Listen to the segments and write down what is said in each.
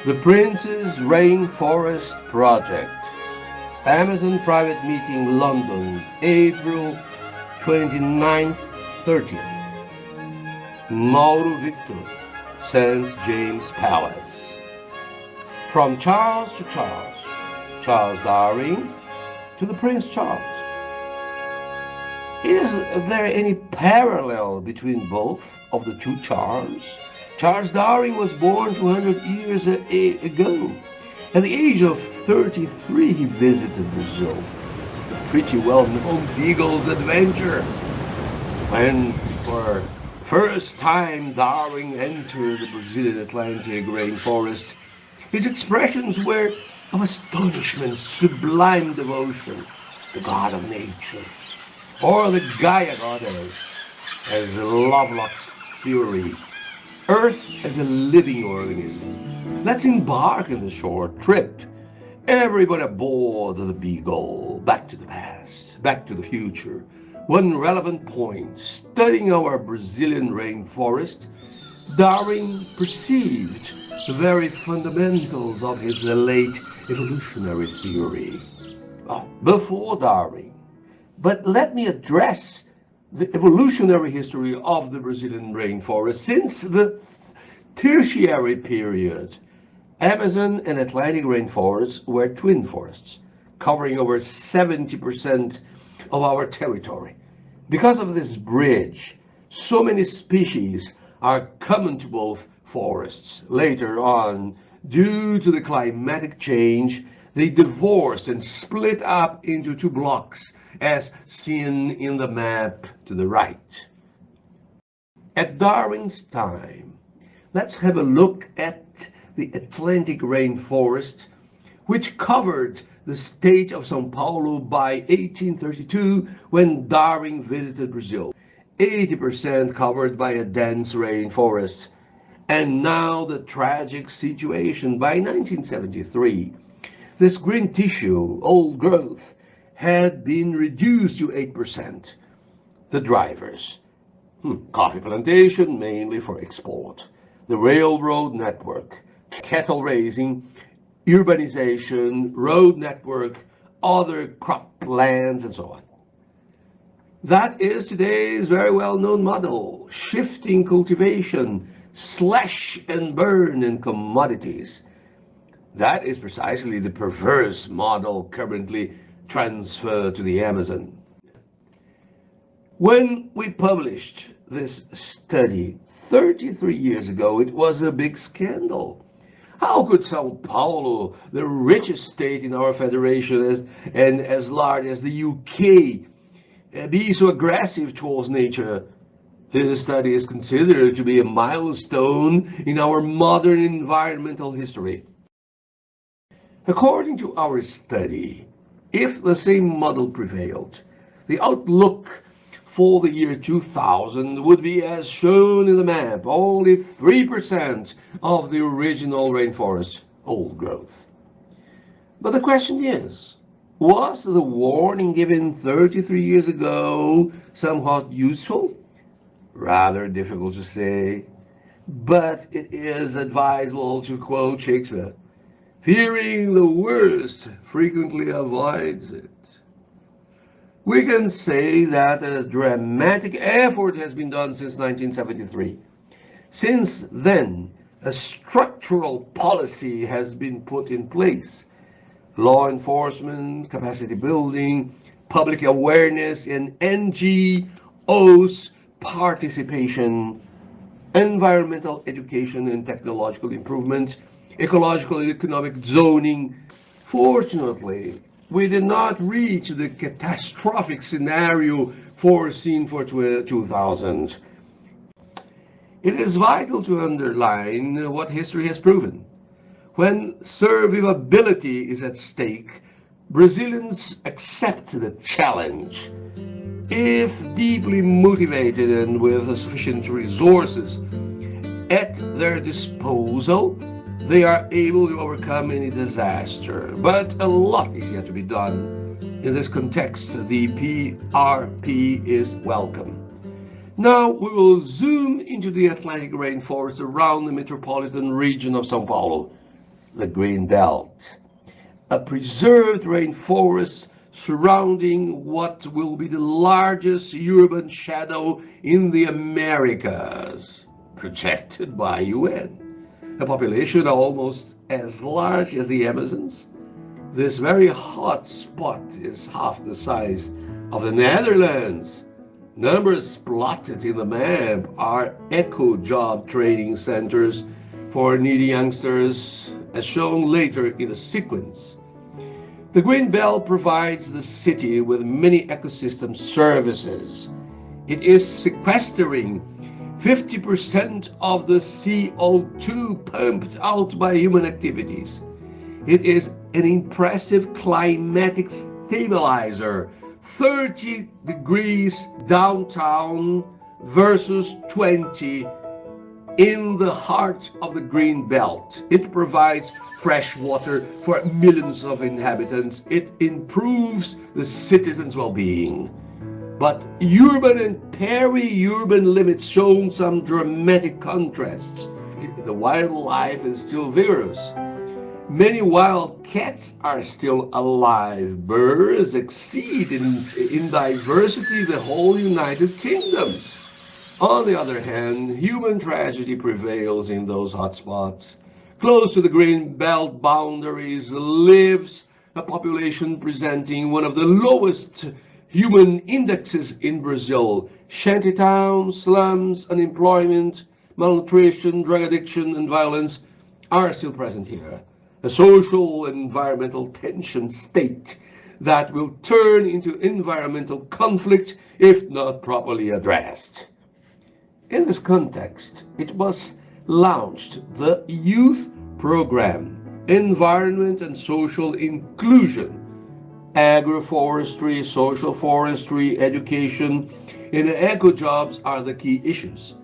The Prince's Rainforest Project. Amazon Private Meeting, London, April 29th, 30th. Mauro Victor, St. James Palace. From Charles to Charles, Charles Darwin to the Prince Charles. Is there any parallel between both of the two Charles? Charles Darwin was born 200 years ago. At the age of 33, he visited Brazil. A pretty well-known Beagle's adventure. When, for the first time, Darwin entered the Brazilian Atlantic rainforest, his expressions were of astonishment, sublime devotion, the god of nature, or the Gaia goddess, as Lovelock's theory, Earth as a living organism. Let's embark on the short trip. Everybody aboard the Beagle, back to the past, back to the future. One relevant point, studying our Brazilian rainforest, Darwin perceived the very fundamentals of his late evolutionary theory. Before Darwin. But let me address the evolutionary history of the Brazilian rainforest since the tertiary period. Amazon and Atlantic rainforests were twin forests, covering over 70% of our territory. Because of this bridge, so many species are common to both forests. Later on, due to the climatic change, they divorced and split up into two blocks, as seen in the map to the right. At Darwin's time, let's have a look at the Atlantic rainforest, which covered the state of São Paulo by 1832 when Darwin visited Brazil. 80% covered by a dense rainforest. And now the tragic situation by 1973. This green tissue, old growth, had been reduced to 8%. The drivers, coffee plantation, mainly for export, the railroad network, cattle raising, urbanization, road network, other crop lands, and so on. That is today's very well-known model, shifting cultivation, slash and burn in commodities. That is precisely the perverse model currently transferred to the Amazon. When we published this study 33 years ago, it was a big scandal. How could São Paulo, the richest state in our federation and as large as the UK, be so aggressive towards nature? This study is considered to be a milestone in our modern environmental history. According to our study, if the same model prevailed, the outlook for the year 2000 would be as shown in the map, only 3% of the original rainforest old growth. But the question is, was the warning given 33 years ago somewhat useful? Rather difficult to say, but it is advisable to quote Shakespeare. Fearing the worst frequently avoids it. We can say that a dramatic effort has been done since 1973. Since then, a structural policy has been put in place. Law enforcement, capacity building, public awareness, and NGOs participation, environmental education and technological improvement, ecological and economic zoning. Fortunately, we did not reach the catastrophic scenario foreseen for 2000. It is vital to underline what history has proven. When survivability is at stake, Brazilians accept the challenge. If deeply motivated and with sufficient resources at their disposal, they are able to overcome any disaster. But a lot is yet to be done. In this context, the PRP is welcome. Now we will zoom into the Atlantic rainforest around the metropolitan region of São Paulo. the Green Belt, a preserved rainforest surrounding what will be the largest urban shadow in the Americas, projected by UN. A population almost as large as the Amazons. This very hot spot is half the size of the Netherlands. Numbers plotted in the map are eco-job training centers for needy youngsters, as shown later in the sequence. The Green Belt provides the city with many ecosystem services. It is sequestering 50% of the CO2 pumped out by human activities. It is an impressive climatic stabilizer. 30 degrees downtown versus 20 in the heart of the Green Belt. It provides fresh water for millions of inhabitants. It improves the citizens' well-being. But urban and peri-urban limits show some dramatic contrasts. The wildlife is still vigorous. Many wild cats are still alive. Birds exceed in diversity the whole United Kingdom. On the other hand, human tragedy prevails in those hotspots. Close to the Green Belt boundaries lives a population presenting one of the lowest human indexes in Brazil. Shantytowns, slums, unemployment, malnutrition, drug addiction, and violence are still present here. A social and environmental tension state that will turn into environmental conflict if not properly addressed. In this context, it was launched the Youth Program, Environment and Social Inclusion, agroforestry, social forestry, education, and eco-jobs are the key issues.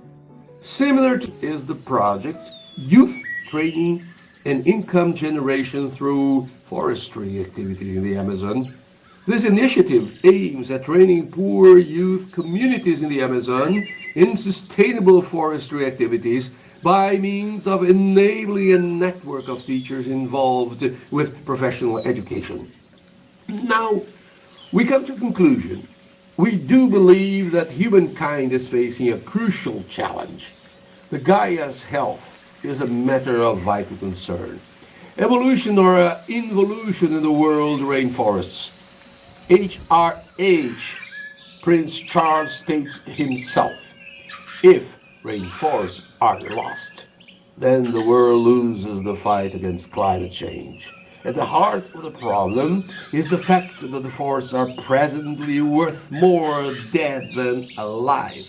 Similar to is the project Youth Training and Income Generation through Forestry Activity in the Amazon. This initiative aims at training poor youth communities in the Amazon in sustainable forestry activities by means of enabling a network of teachers involved with professional education. Now, we come to a conclusion. We do believe that humankind is facing a crucial challenge. The Gaia's health is a matter of vital concern. Evolution or involution in the world rainforests. H.R.H. Prince Charles states himself, if rainforests are lost, then the world loses the fight against climate change. At the heart of the problem is the fact that the forests are presently worth more dead than alive.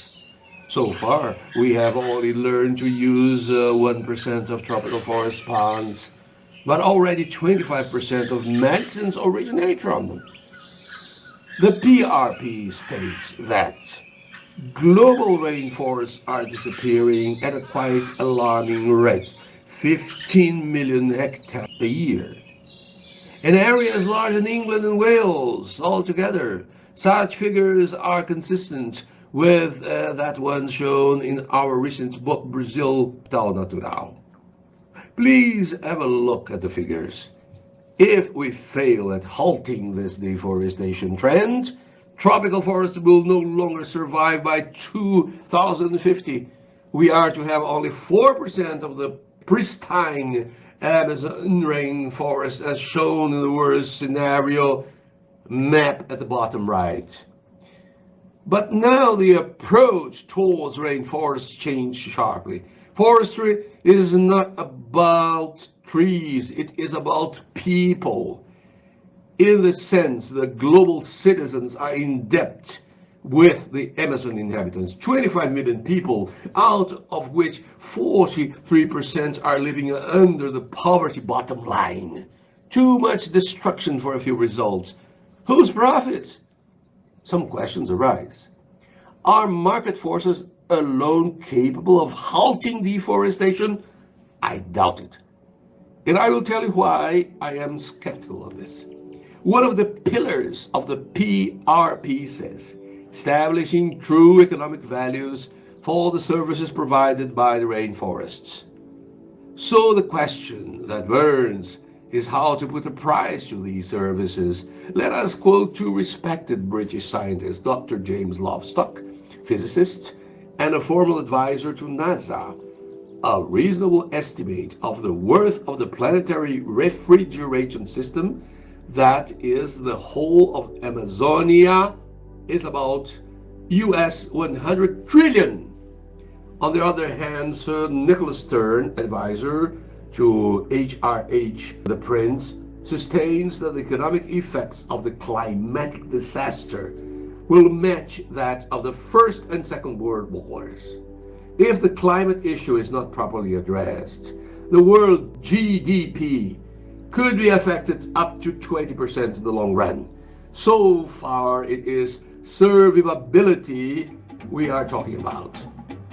So far, we have only learned to use 1% of tropical forest ponds, but already 25% of medicines originate from them. The PRP states that global rainforests are disappearing at a quite alarming rate, 15 million hectares a year. In areas larger than England and Wales altogether, such figures are consistent with that one shown in our recent book, Brazil, Tal Natural. Please have a look at the figures. If we fail at halting this deforestation trend, tropical forests will no longer survive by 2050. We are to have only 4% of the pristine Amazon rainforest as shown in the worst scenario map at the bottom right. But now the approach towards rainforests changed sharply. Forestry is not about trees, it is about people. In the sense that global citizens are in debt with the Amazon inhabitants, 25 million people, out of which 43% are living under the poverty bottom line. Too much destruction for a few results. Whose profits? Some questions arise. Are market forces alone capable of halting deforestation? I doubt it. And I will tell you why I am skeptical of this. One of the pillars of the PRP says, establishing true economic values for the services provided by the rainforests. So the question that burns is how to put a price to these services. Let us quote two respected British scientists, Dr. James Lovestock, physicist and a former advisor to NASA. A reasonable estimate of the worth of the planetary refrigeration system, that is the whole of Amazonia, is about US 100 trillion. On the other hand, Sir Nicholas Stern, advisor to HRH the Prince, sustains that the economic effects of the climatic disaster will match that of the First and Second World Wars. If the climate issue is not properly addressed, the world GDP could be affected up to 20% in the long run. So far, it is survivability we are talking about.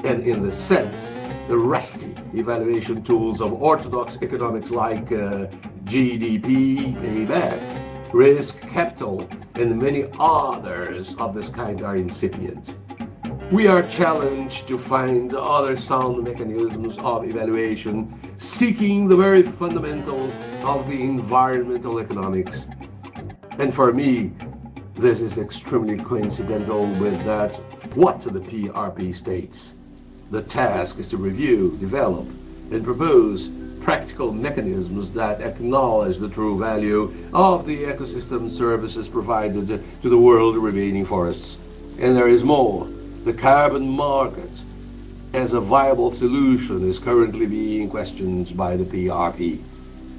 And in this sense, the rusty evaluation tools of orthodox economics like GDP, payback, risk capital, and many others of this kind are incipient. We are challenged to find other sound mechanisms of evaluation, seeking the very fundamentals of the environmental economics. And for me, this is extremely coincidental with that what the PRP states. The task is to review, develop, and propose practical mechanisms that acknowledge the true value of the ecosystem services provided to the world remaining forests. And there is more. The carbon market as a viable solution is currently being questioned by the PRP.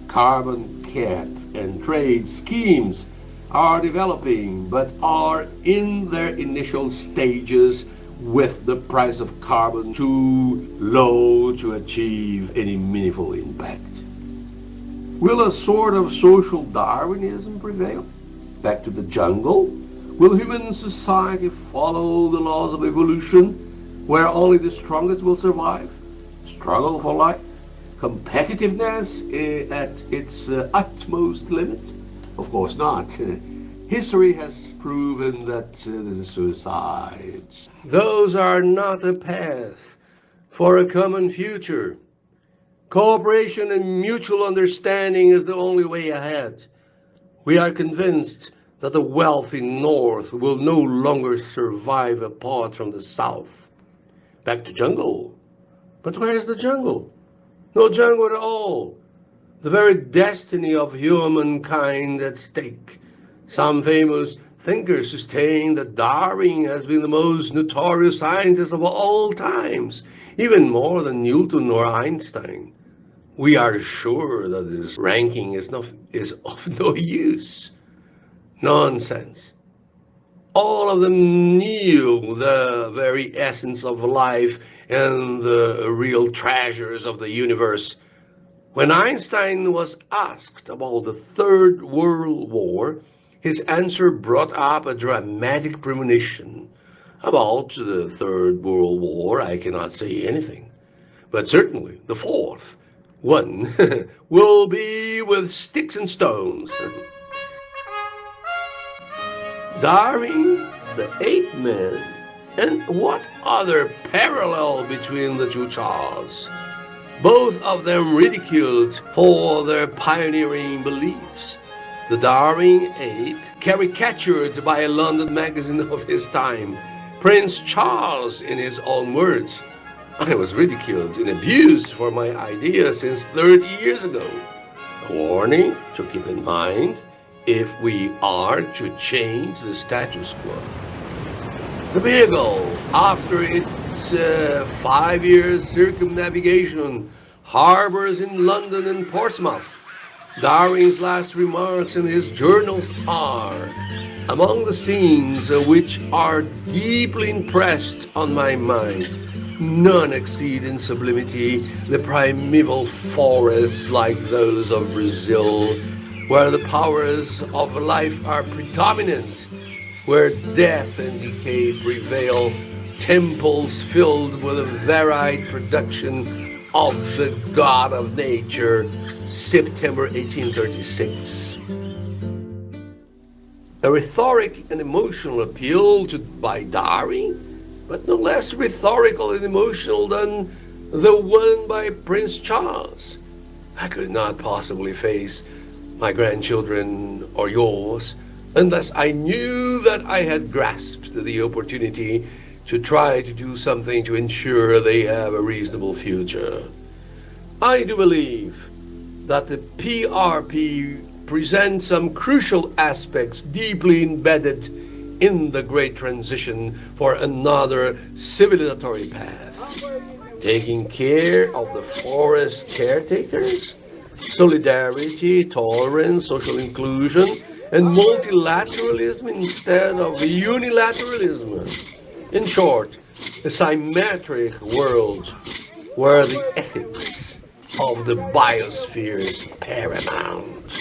Carbon cap and trade schemes are developing, but are in their initial stages, with the price of carbon too low to achieve any meaningful impact. Will a sort of social Darwinism prevail? Back to the jungle? Will human society follow the laws of evolution, where only the strongest will survive? Struggle for life? Competitiveness at its utmost limit? Of course not. History has proven that this is suicide. Those are not a path for a common future. Cooperation and mutual understanding is the only way ahead. We are convinced that the wealthy North will no longer survive apart from the South. Back to jungle. But where is the jungle? No jungle at all. The very destiny of humankind at stake. Some famous thinkers sustain that Darwin has been the most notorious scientist of all times, even more than Newton or Einstein. We are sure that this ranking is of no use. Nonsense. All of them knew the very essence of life and the real treasures of the universe. When Einstein was asked about the Third World War, his answer brought up a dramatic premonition. About the Third World War, I cannot say anything. But certainly the fourth one will be with sticks and stones. Darwin, the ape man, and what other parallel between the two Charles? Both of them ridiculed for their pioneering beliefs. The Darwin ape, caricatured by a London magazine of his time. Prince Charles, in his own words, I was ridiculed and abused for my ideas since 30 years ago. A warning to keep in mind if we are to change the status quo. The Beagle, after its 5 years circumnavigation, harbors in London and Portsmouth. Darwin's last remarks in his journals are, among the scenes which are deeply impressed on my mind, none exceed in sublimity the primeval forests like those of Brazil, where the powers of life are predominant, where death and decay prevail, temples filled with a varied production of the God of Nature, September 1836. A rhetoric and emotional appeal by Darwin, but no less rhetorical and emotional than the one by Prince Charles. I could not possibly face my grandchildren or yours unless I knew that I had grasped the opportunity to try to do something to ensure they have a reasonable future. I do believe that the PRP presents some crucial aspects deeply embedded in the great transition for another civilizatory path. Taking care of the forest caretakers, solidarity, tolerance, social inclusion, and multilateralism instead of unilateralism. In short, a symmetric world where the ethics of the biosphere is paramount.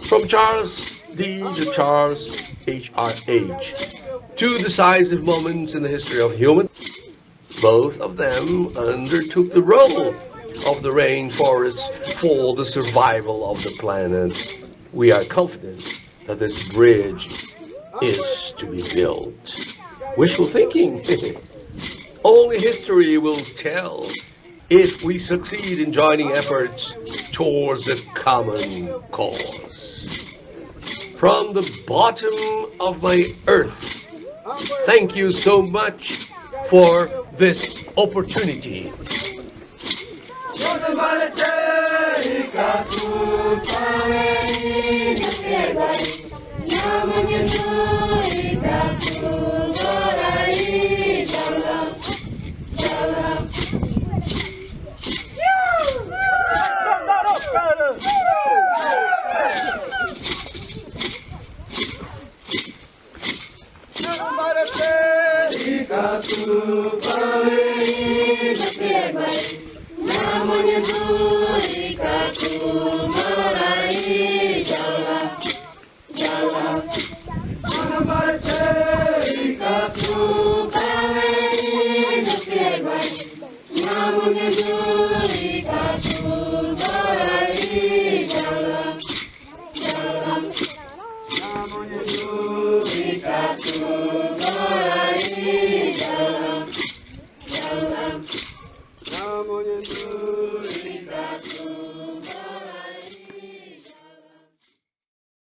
From Charles D to Charles HRH, two decisive moments in the history of humans. Both of them undertook the role of the rainforests for the survival of the planet. We are confident that this bridge is to be built. Wishful thinking. Only history will tell if we succeed in joining efforts towards a common cause. From the bottom of my earth, thank you so much for this opportunity. Namun yang